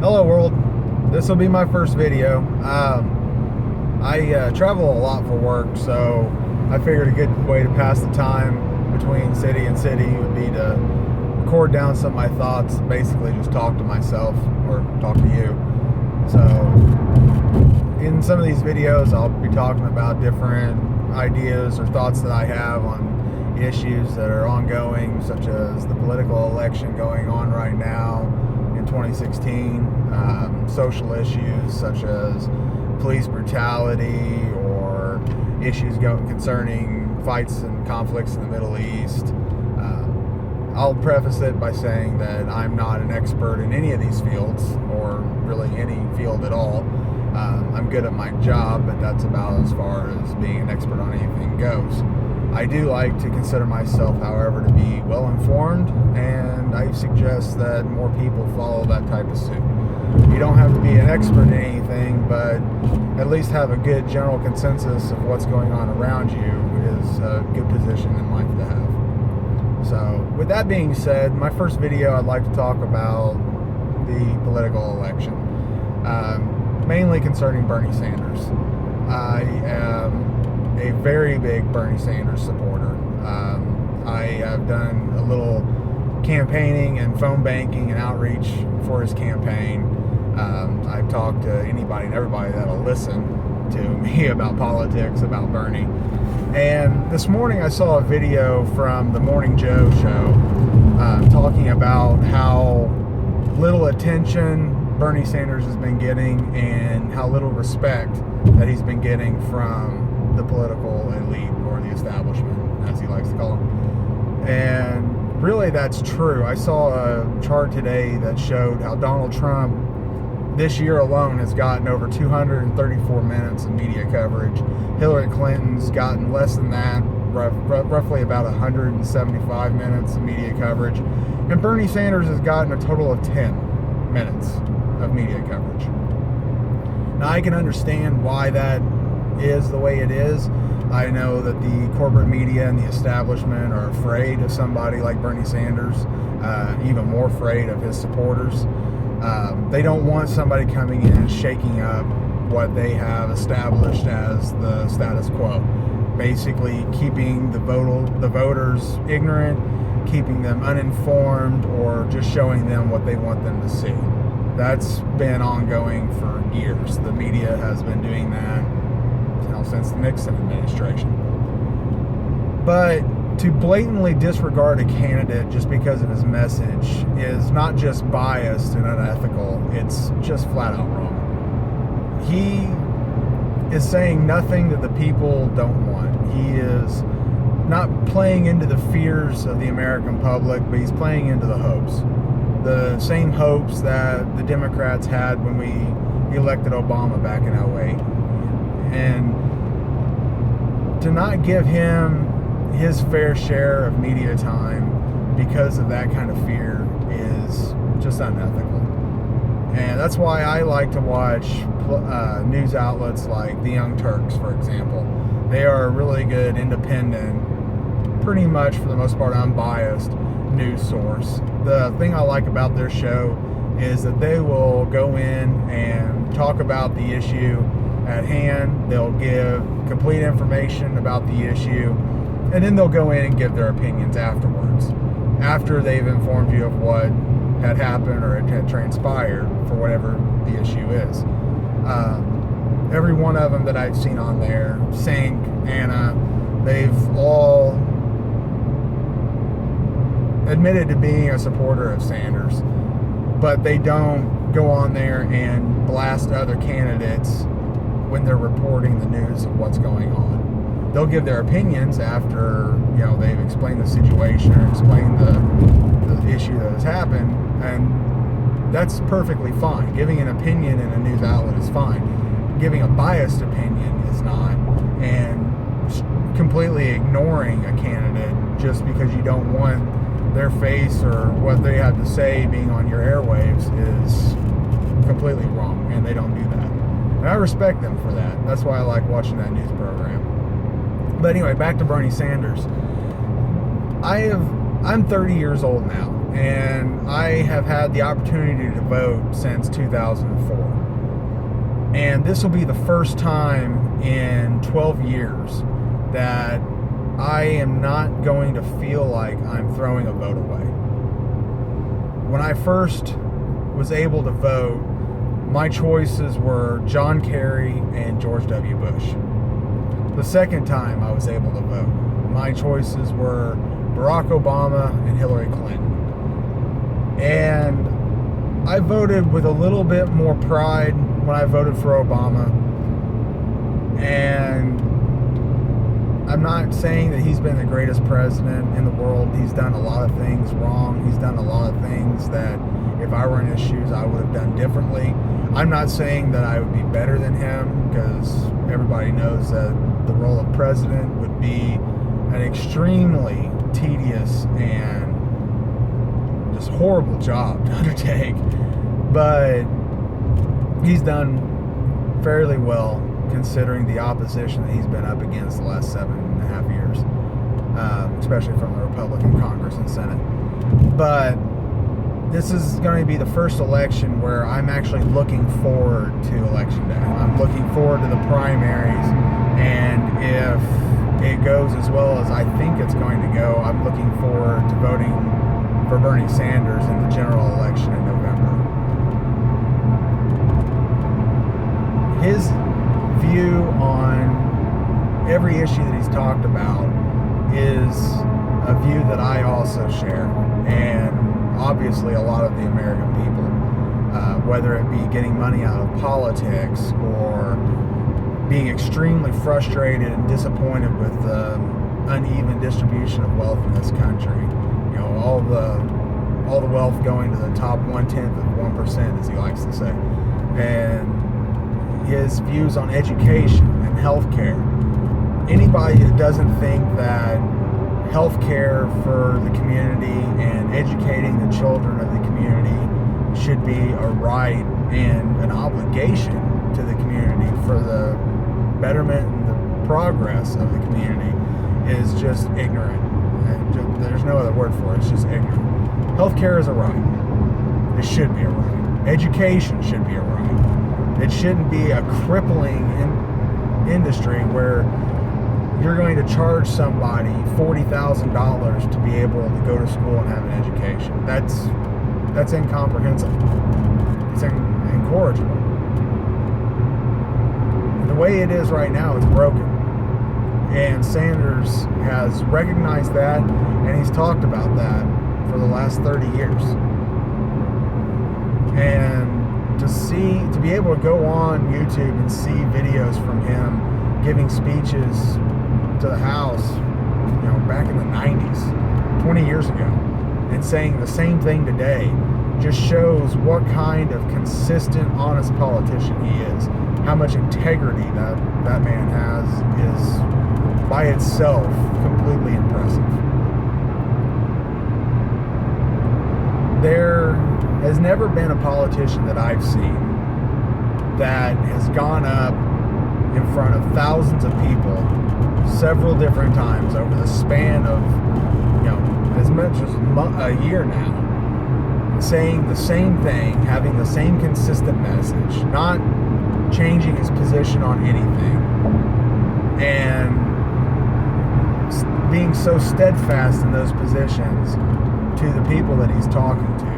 Hello world, this will be my first video. I travel a lot for work, so I figured a good way to pass the time between city and city would be to record down some of my thoughts, basically just talk to myself or talk to you. So in some of these videos I'll be talking about different ideas or thoughts that I have on issues that are ongoing, such as the political election going on right now in 2016, social issues such as police brutality or issues concerning fights and conflicts in the Middle East. I'll preface it by saying that I'm not an expert in any of these fields, or really any field at all. I'm good at my job, but that's about as far as being an expert on anything goes. I do like to consider myself, however, to be well informed, and I suggest that more people follow that type of suit. You don't have to be an expert in anything, but at least have a good general consensus of what's going on around you is a good position in life to have. So with that being said, my first video I'd like to talk about the political election, mainly concerning Bernie Sanders. I am a very big Bernie Sanders supporter. I have done a little campaigning and phone banking and outreach for his campaign. I've talked to anybody and everybody that'll listen to me about politics, about Bernie. And this morning I saw a video from the Morning Joe show talking about how little attention Bernie Sanders has been getting and how little respect that he's been getting from the political elite, or the establishment, as he likes to call them. And really that's true. I saw a chart today that showed how Donald Trump this year alone has gotten over 234 minutes of media coverage. Hillary Clinton's gotten less than that, roughly about 175 minutes of media coverage. And Bernie Sanders has gotten a total of 10 minutes of media coverage. Now I can understand why that is the way it is. I know that the corporate media and the establishment are afraid of somebody like Bernie Sanders, even more afraid of his supporters. They don't want somebody coming in and shaking up what they have established as the status quo. Basically keeping the voters ignorant, keeping them uninformed, or just showing them what they want them to see. That's been ongoing for years. The media has been doing that since the Nixon administration. But to blatantly disregard a candidate just because of his message is not just biased and unethical, it's just flat out wrong. He is saying nothing that the people don't want. He is not playing into the fears of the American public, but he's playing into the hopes. The same hopes that the Democrats had when we elected Obama back in 2008. And to not give him his fair share of media time because of that kind of fear is just unethical. And that's why I like to watch news outlets like the Young Turks, for example. They are a really good, independent, pretty much for the most part unbiased news source. The thing I like about their show is that they will go in and talk about the issue at hand. They'll give complete information about the issue, and then they'll go in and give their opinions afterwards, after they've informed you of what had happened or had transpired for whatever the issue is. Every one of them that I've seen on there, Sink, Anna, they've all admitted to being a supporter of Sanders, but they don't go on there and blast other candidates when they're reporting the news of what's going on. They'll give their opinions after they've explained the situation or explained the issue that has happened, and that's perfectly fine. Giving an opinion in a news outlet is fine. Giving a biased opinion is not, and completely ignoring a candidate just because you don't want their face or what they have to say being on your airwaves is completely wrong, and they don't do that. And I respect them for that. That's why I like watching that news program. But anyway, back to Bernie Sanders. I'm 30 years old now, and I have had the opportunity to vote since 2004. And this will be the first time in 12 years that I am not going to feel like I'm throwing a vote away. When I first was able to vote, my choices were John Kerry and George W. Bush. The second time I was able to vote, my choices were Barack Obama and Hillary Clinton. And I voted with a little bit more pride when I voted for Obama. And I'm not saying that he's been the greatest president in the world. He's done a lot of things wrong. He's done a lot of things that if I were in his shoes, I would have done differently. I'm not saying that I would be better than him, because everybody knows that the role of president would be an extremely tedious and just horrible job to undertake. But he's done fairly well considering the opposition that he's been up against the last 7.5 years, especially from the Republican Congress and Senate. But this is going to be the first election where I'm actually looking forward to Election Day. I'm looking forward to the primaries, and if it goes as well as I think it's going to go, I'm looking forward to voting for Bernie Sanders in the general election in November. His view on every issue that he's talked about is a view that I also share, and obviously a lot of the American people, whether it be getting money out of politics or being extremely frustrated and disappointed with the uneven distribution of wealth in this country. You know, all the wealth going to the top 1/10 of 1%, as he likes to say. And his views on education and healthcare. Anybody that doesn't think that healthcare for the community and educating the children of the community should be a right and an obligation to the community for the betterment and the progress of the community is just ignorant. There's no other word for it. It's just ignorant. Healthcare is a right. It should be a right. Education should be a right. It shouldn't be a crippling industry where you're going to charge somebody $40,000 to be able to go to school and have an education. That's incomprehensible. It's incorrigible. The way it is right now is broken. And Sanders has recognized that, and he's talked about that for the last 30 years. And to be able to go on YouTube and see videos from him giving speeches to the House, you know, back in the 90s, 20 years ago, and saying the same thing today just shows what kind of consistent, honest politician he is. How much integrity that man has is by itself completely impressive. There has never been a politician that I've seen that has gone up in front of thousands of people several different times over the span of, you know, as much as a year now, saying the same thing, having the same consistent message, not changing his position on anything, and being so steadfast in those positions to the people that he's talking to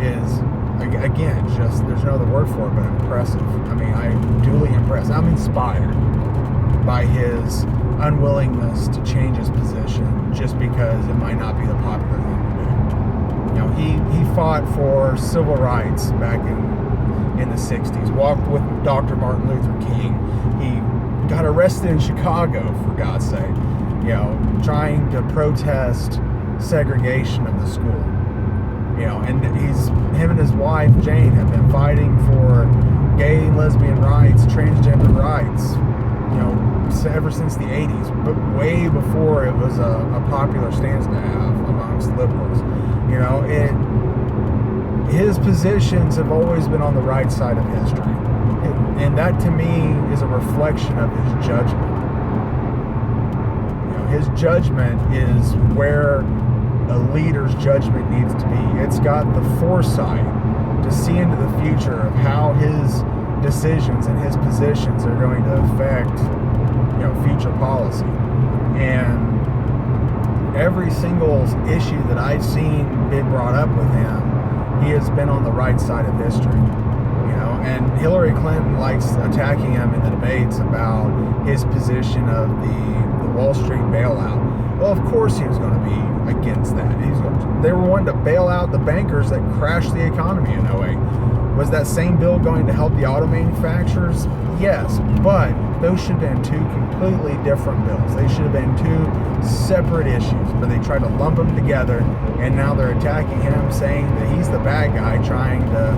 is, again, just, there's no other word for it but impressive. I mean, I'm duly impressed. I'm inspired by his unwillingness to change his position just because it might not be the popular thing to do. You know, he fought for civil rights back in the 60s, walked with Dr. Martin Luther King. He got arrested in Chicago, for God's sake, you know, trying to protest segregation of the school. You know, and him and his wife Jane have been fighting for gay and lesbian rights, transgender rights, you know, ever since the 80s, but way before it was a popular stance to have amongst liberals. You know, his positions have always been on the right side of history, and that to me is a reflection of his judgment. You know, his judgment is where a leader's judgment needs to be. It's got the foresight to see into the future of how his decisions and his positions are going to affect, future policy. And every single issue that I've seen been brought up with him, he has been on the right side of history. And Hillary Clinton likes attacking him in the debates about his position of the Wall Street bailout. Well, of course he was going to be against that. They were wanting to bail out the bankers that crashed the economy in 08. Was that same bill going to help the auto manufacturers? Yes, but those should have been two completely different bills. They should have been two separate issues, but they tried to lump them together, and now they're attacking him, saying that he's the bad guy trying to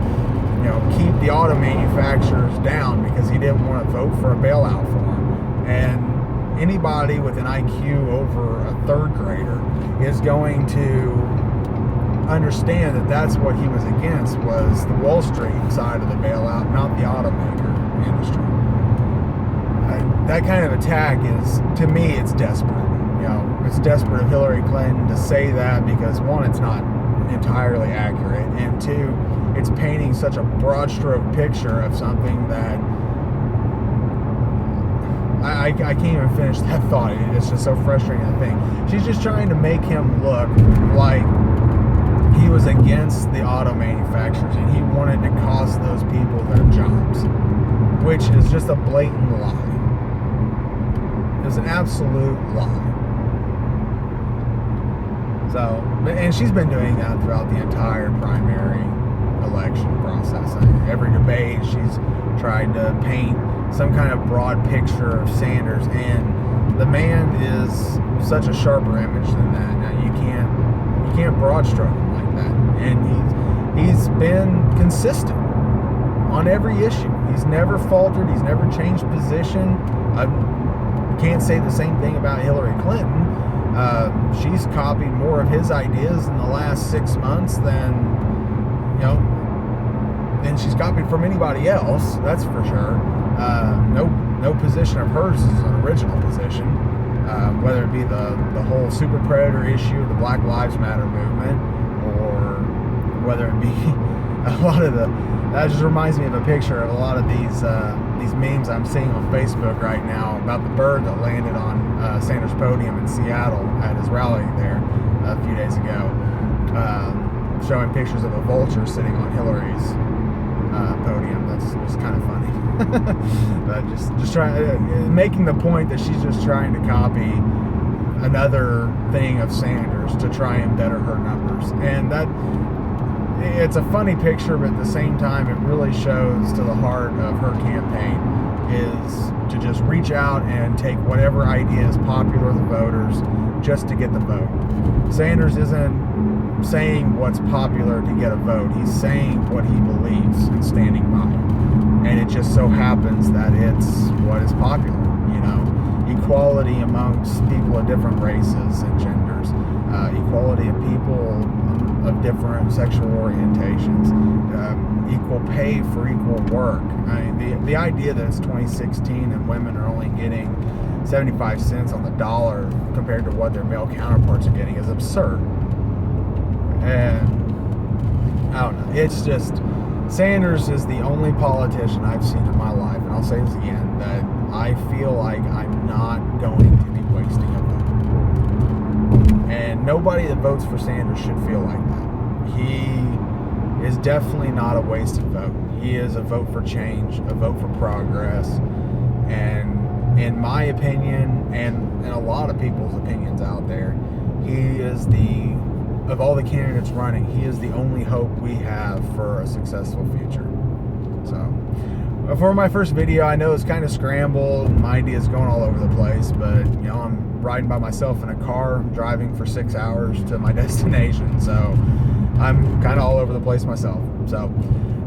keep the auto manufacturers down because he didn't want to vote for a bailout for them. And anybody with an IQ over a third grader is going to understand that that's what he was against, was the Wall Street side of the bailout, not the automaker industry. That kind of attack is, to me, it's desperate. It's desperate of Hillary Clinton to say that because, one, it's not entirely accurate, and two, it's painting such a broad stroke picture of something that I can't even finish that thought. It's just so frustrating to think. She's just trying to make him look like he was against the auto manufacturers and he wanted to cost those people their jobs, which is just a blatant lie. It was an absolute lie. So, and she's been doing that throughout the entire primary election process. Every debate, she's tried to paint some kind of broad picture of Sanders, and the man is such a sharper image than that. Now you can't broad stroke him like that, and he's been consistent on every issue. He's never faltered. He's never changed position. I can't say the same thing about Hillary Clinton. She's copied more of his ideas in the last 6 months than she's copied from anybody else. That's for sure. No position of hers is an original position. Whether it be the whole super predator issue, the Black Lives Matter movement, or whether it be a lot of that just reminds me of a picture of a lot of these memes I'm seeing on Facebook right now about the bird that landed on Sanders' podium in Seattle at his rally there a few days ago, showing pictures of a vulture sitting on Hillary's podium. That's just kind of funny. But just trying, making the point that she's just trying to copy another thing of Sanders to try and better her numbers, and that. It's a funny picture, but at the same time, it really shows to the heart of her campaign is to just reach out and take whatever idea is popular with the voters just to get the vote. Sanders isn't saying what's popular to get a vote. He's saying what he believes and standing by it. And it just so happens that it's what is popular, equality amongst people of different races and genders, equality of people of different sexual orientations, equal pay for equal work. The idea that it's 2016 and women are only getting 75 cents on the dollar compared to what their male counterparts are getting is absurd. And I don't know. It's just, Sanders is the only politician I've seen in my life, and I'll say this again, that I feel like I'm not going to be wasting a vote. And nobody that votes for Sanders should feel like that. He is definitely not a wasted vote. He is a vote for change, a vote for progress, and in my opinion, and in a lot of people's opinions out there, he is of all the candidates running, he is the only hope we have for a successful future. So, for my first video, I know it's kind of scrambled, and my ideas going all over the place, but I'm riding by myself in a car, driving for 6 hours to my destination, so I'm kind of all over the place myself. So,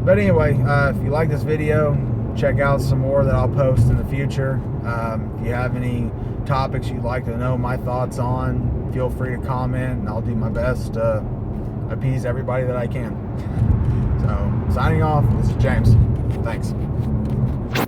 but anyway, if you like this video, check out some more that I'll post in the future. If you have any topics you'd like to know my thoughts on, feel free to comment, and I'll do my best to appease everybody that I can. So, signing off, this is James. Thanks.